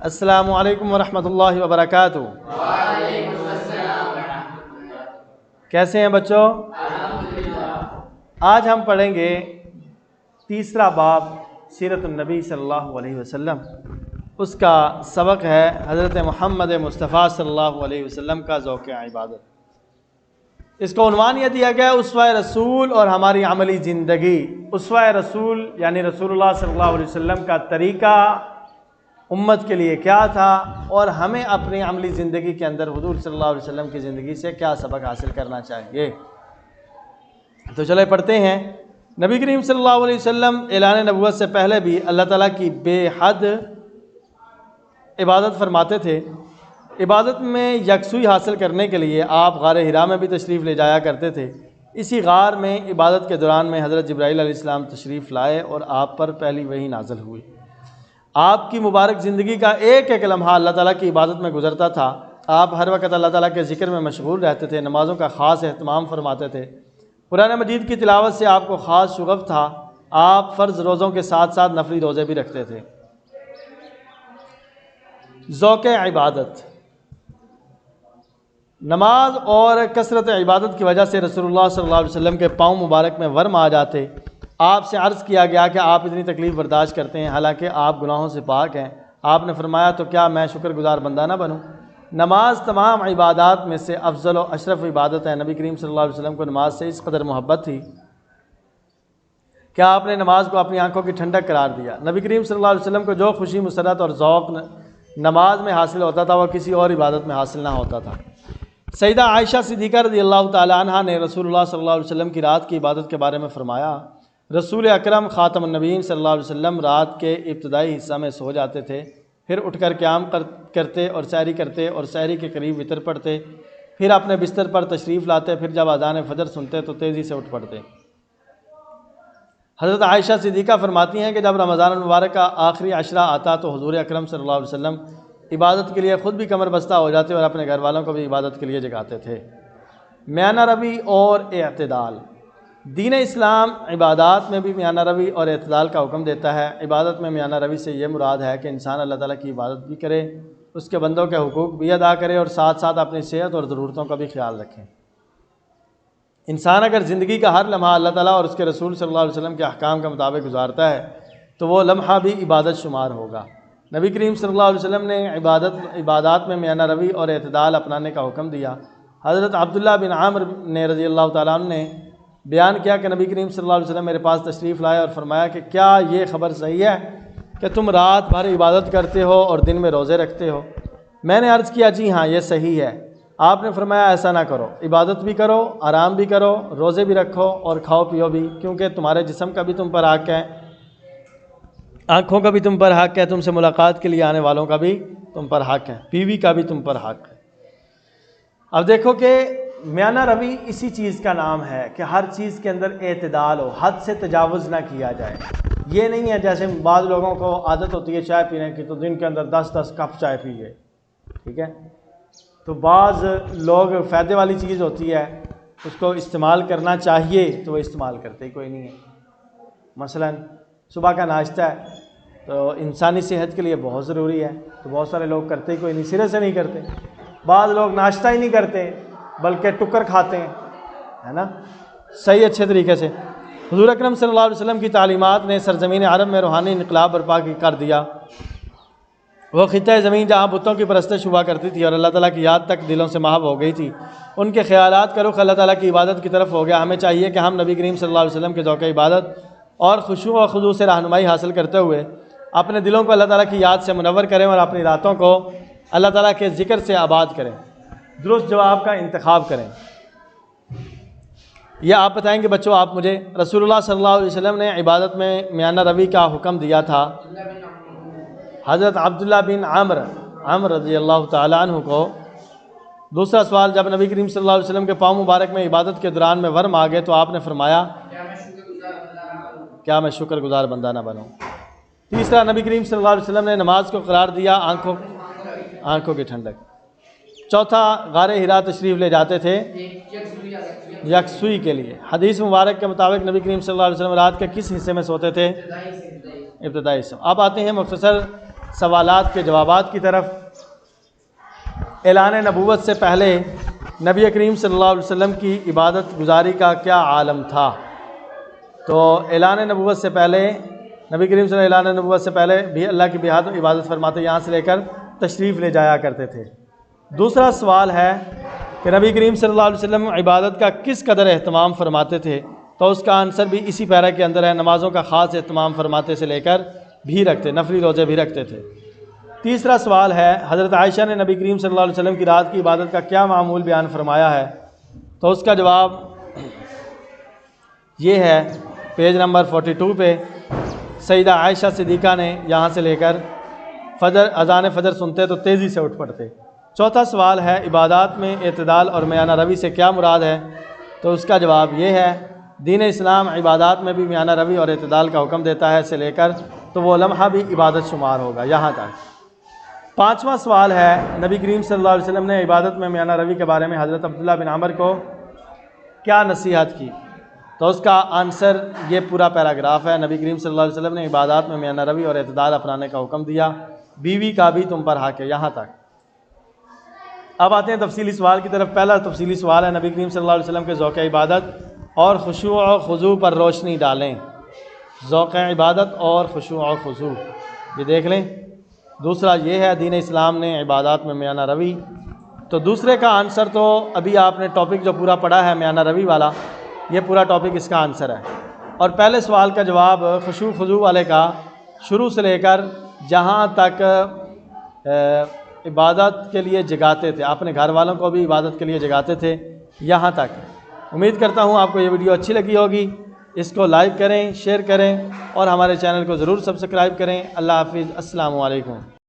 السلام علیکم ورحمۃ اللہ وبرکاتہ۔ وعلیکم السلام ورحمۃ اللہ۔ کیسے ہیں بچوں؟ الحمدللہ۔ آج ہم پڑھیں گے تیسرا باب سیرت النبی صلی اللہ علیہ وسلم۔ اس کا سبق ہے حضرت محمد مصطفیٰ صلی اللہ علیہ وسلم کا ذوق عبادت۔ اس کو عنوان یہ دیا گیا اسوہ رسول اور ہماری عملی زندگی۔ اسوہ رسول یعنی رسول اللہ صلی اللہ علیہ وسلم کا طریقہ امت کے لیے کیا تھا اور ہمیں اپنی عملی زندگی کے اندر حضور صلی اللہ علیہ وسلم کی زندگی سے کیا سبق حاصل کرنا چاہیے۔ تو چلے پڑھتے ہیں۔ نبی کریم صلی اللہ علیہ وسلم اعلان نبوت سے پہلے بھی اللہ تعالیٰ کی بے حد عبادت فرماتے تھے۔ عبادت میں یکسوئی حاصل کرنے کے لیے آپ غار حرا میں بھی تشریف لے جایا کرتے تھے۔ اسی غار میں عبادت کے دوران میں حضرت جبرائیل علیہ السلام تشریف لائے اور آپ پر پہلی وحی نازل ہوئی۔ آپ کی مبارک زندگی کا ایک ایک لمحہ اللہ تعالیٰ کی عبادت میں گزرتا تھا۔ آپ ہر وقت اللہ تعالیٰ کے ذکر میں مشغول رہتے تھے، نمازوں کا خاص اہتمام فرماتے تھے، قرآن مجید کی تلاوت سے آپ کو خاص شغف تھا۔ آپ فرض روزوں کے ساتھ ساتھ نفلی روزے بھی رکھتے تھے۔ ذوق عبادت، نماز اور کثرت عبادت کی وجہ سے رسول اللہ صلی اللہ علیہ وسلم کے پاؤں مبارک میں ورم آ جاتے۔ آپ سے عرض کیا گیا کہ آپ اتنی تکلیف برداشت کرتے ہیں حالانکہ آپ گناہوں سے پاک ہیں۔ آپ نے فرمایا تو کیا میں شکر گزار بندہ نہ بنوں؟ نماز تمام عبادات میں سے افضل و اشرف عبادت ہے۔ نبی کریم صلی اللہ علیہ وسلم کو نماز سے اس قدر محبت تھی کہ آپ نے نماز کو اپنی آنکھوں کی ٹھنڈک قرار دیا۔ نبی کریم صلی اللہ علیہ وسلم کو جو خوشی مسرت اور ذوق نماز میں حاصل ہوتا تھا وہ کسی اور عبادت میں حاصل نہ ہوتا تھا۔ سیدہ عائشہ صدیقہ رضی اللہ تعالی عنہا نے رسول اللہ صلی اللہ علیہ وسلم کی رات کی عبادت کے بارے میں فرمایا، رسول اکرم خاتم النبیین صلی اللہ علیہ وسلم رات کے ابتدائی حصہ میں سو جاتے تھے، پھر اٹھ کر قیام کرتے اور سحری کرتے اور سحری کے قریب وتر پڑھتے، پھر اپنے بستر پر تشریف لاتے، پھر جب اذان فجر سنتے تو تیزی سے اٹھ پڑتے۔ حضرت عائشہ صدیقہ فرماتی ہیں کہ جب رمضان المبارک کا آخری عشرہ آتا تو حضور اکرم صلی اللہ علیہ وسلم عبادت کے لیے خود بھی کمر بستہ ہو جاتے اور اپنے گھر والوں کو بھی عبادت کے لیے جگاتے تھے۔ میانہ روی اور اعتدال، دین اسلام عبادات میں بھی میانہ روی اور اعتدال کا حکم دیتا ہے۔ عبادت میں میانہ روی سے یہ مراد ہے کہ انسان اللہ تعالیٰ کی عبادت بھی کرے، اس کے بندوں کے حقوق بھی ادا کرے اور ساتھ ساتھ اپنی صحت اور ضرورتوں کا بھی خیال رکھے۔ انسان اگر زندگی کا ہر لمحہ اللہ تعالیٰ اور اس کے رسول صلی اللہ علیہ وسلم کے احکام کے مطابق گزارتا ہے تو وہ لمحہ بھی عبادت شمار ہوگا۔ نبی کریم صلی اللہ علیہ وسلم نے عبادات میں میانہ روی اور اعتدال اپنانے کا حکم دیا۔ حضرت عبداللہ بن عامر نے رضی اللہ تعالیٰ عنہ نے بیان کیا کہ نبی کریم صلی اللہ علیہ وسلم میرے پاس تشریف لائے اور فرمایا کہ کیا یہ خبر صحیح ہے کہ تم رات بھر عبادت کرتے ہو اور دن میں روزے رکھتے ہو؟ میں نے عرض کیا جی ہاں یہ صحیح ہے۔ آپ نے فرمایا ایسا نہ کرو، عبادت بھی کرو، آرام بھی کرو، روزے بھی رکھو اور کھاؤ پیو بھی، کیونکہ تمہارے جسم کا بھی تم پر حق ہے، آنکھوں کا بھی تم پر حق ہے، تم سے ملاقات کے لیے آنے والوں کا بھی تم پر حق ہے، بیوی کا بھی تم پر حق ہے۔ اب دیکھو کہ میانہ روی اسی چیز کا نام ہے کہ ہر چیز کے اندر اعتدال ہو، حد سے تجاوز نہ کیا جائے۔ یہ نہیں ہے جیسے بعض لوگوں کو عادت ہوتی ہے چائے پینے کی تو دن کے اندر 10 کپ چائے پی گئے، ٹھیک ہے؟ تو بعض لوگ فائدے والی چیز ہوتی ہے اس کو استعمال کرنا چاہیے تو وہ استعمال کرتے ہی کوئی نہیں ہے۔ مثلا صبح کا ناشتہ ہے تو انسانی صحت کے لیے بہت ضروری ہے تو بہت سارے لوگ کرتے ہی کوئی نہیں، سرے سے نہیں کرتے۔ بعض لوگ ناشتہ ہی نہیں کرتے بلکہ ٹکر کھاتے ہیں، ہے نا، صحیح اچھے طریقے سے۔ حضور اکرم صلی اللہ علیہ وسلم کی تعلیمات نے سرزمین عرب میں روحانی انقلاب برپا کر دیا۔ وہ خطہ زمین جہاں بتوں کی پرستش ہوا کرتی تھی اور اللہ تعالیٰ کی یاد تک دلوں سے محو ہو گئی تھی، ان کے خیالات کا رخ اللہ تعالیٰ کی عبادت کی طرف ہو گیا۔ ہمیں چاہیے کہ ہم نبی کریم صلی اللہ علیہ وسلم کے ذوق عبادت اور خشوع و خضوع سے رہنمائی حاصل کرتے ہوئے اپنے دلوں کو اللہ تعالیٰ کی یاد سے منور کریں اور اپنی راتوں کو اللہ تعالیٰ کے ذکر سے آباد کریں، درست جواب کا انتخاب کریں۔ یہ آپ بتائیں گے بچوں، آپ مجھے رسول اللہ صلی اللہ علیہ وسلم نے عبادت میں میانہ روی کا حکم دیا تھا۔ حضرت عبداللہ بن عامر رضی اللہ تعالیٰ عنہ کو دوسرا سوال، جب نبی کریم صلی اللہ علیہ وسلم کے پاؤں مبارک میں عبادت کے دوران میں ورم آ گئے تو آپ نے فرمایا کیا میں شکر گزار بندہ نہ بنوں؟ تیسرا، نبی کریم صلی اللہ علیہ وسلم نے نماز کو قرار دیا آنکھوں کی ٹھنڈک۔ چوتھا، غار حرا تشریف لے جاتے تھے یکسوئی کے لیے۔ حدیث مبارک کے مطابق نبی کریم صلی اللہ علیہ وسلم رات کے کس حصے میں سوتے تھے؟ ابتدائی حصہ۔ اب آتے ہیں مختصر سوالات کے جوابات کی طرف۔ اعلان نبوت سے پہلے نبی کریم صلی اللہ علیہ وسلم کی عبادت گزاری کا کیا عالم تھا؟ تو اعلان نبوت سے پہلے نبی کریم صلی اللہ علیہ وسلم اعلان نبوت سے پہلے بھی اللہ کی بہت عبادت فرماتے، یہاں سے لے کر تشریف لے جایا کرتے تھے۔ دوسرا سوال ہے کہ نبی کریم صلی اللہ علیہ وسلم عبادت کا کس قدر اہتمام فرماتے تھے؟ تو اس کا آنسر بھی اسی پیرا کے اندر ہے، نمازوں کا خاص اہتمام فرماتے سے لے کر بھی رکھتے، نفلی روزے بھی رکھتے تھے۔ تیسرا سوال ہے حضرت عائشہ نے نبی کریم صلی اللہ علیہ وسلم کی رات کی عبادت کا کیا معمول بیان فرمایا ہے؟ تو اس کا جواب یہ ہے، پیج نمبر 42 پہ سیدہ عائشہ صدیقہ نے یہاں سے لے کر اذان فجر سنتے تو تیزی سے اٹھ پڑتے۔ چوتھا سوال ہے عبادات میں اعتدال اور میانہ روی سے کیا مراد ہے؟ تو اس کا جواب یہ ہے، دین اسلام عبادات میں بھی میانہ روی اور اعتدال کا حکم دیتا ہے سے لے کر تو وہ لمحہ بھی عبادت شمار ہوگا یہاں تک۔ پانچواں سوال ہے نبی کریم صلی اللہ علیہ وسلم نے عبادت میں میانہ روی کے بارے میں حضرت عبداللہ بن عمر کو کیا نصیحت کی؟ تو اس کا آنسر یہ پورا پیراگراف ہے، نبی کریم صلی اللہ علیہ وسلم نے عبادات میں میانہ روی اور اعتدال اپنانے کا حکم دیا، بیوی کا بھی تم پر حق ہے، یہاں تک۔ اب آتے ہیں تفصیلی سوال کی طرف۔ پہلا تفصیلی سوال ہے نبی کریم صلی اللہ علیہ وسلم کے ذوق عبادت اور خشوع و خضوع پر روشنی ڈالیں۔ ذوق عبادت اور خشوع و خضوع یہ دیکھ لیں۔ دوسرا یہ ہے دین اسلام نے عبادات میں میانہ روی، تو دوسرے کا آنسر تو ابھی آپ نے ٹاپک جو پورا پڑھا ہے میانہ روی والا، یہ پورا ٹاپک اس کا آنسر ہے۔ اور پہلے سوال کا جواب خشوع خضوع والے کا شروع سے لے کر جہاں تک عبادت کے لیے جگاتے تھے، اپنے گھر والوں کو بھی عبادت کے لیے جگاتے تھے، یہاں تک۔ امید کرتا ہوں آپ کو یہ ویڈیو اچھی لگی ہوگی، اس کو لائک کریں، شیئر کریں اور ہمارے چینل کو ضرور سبسکرائب کریں۔ اللہ حافظ، السلام علیکم۔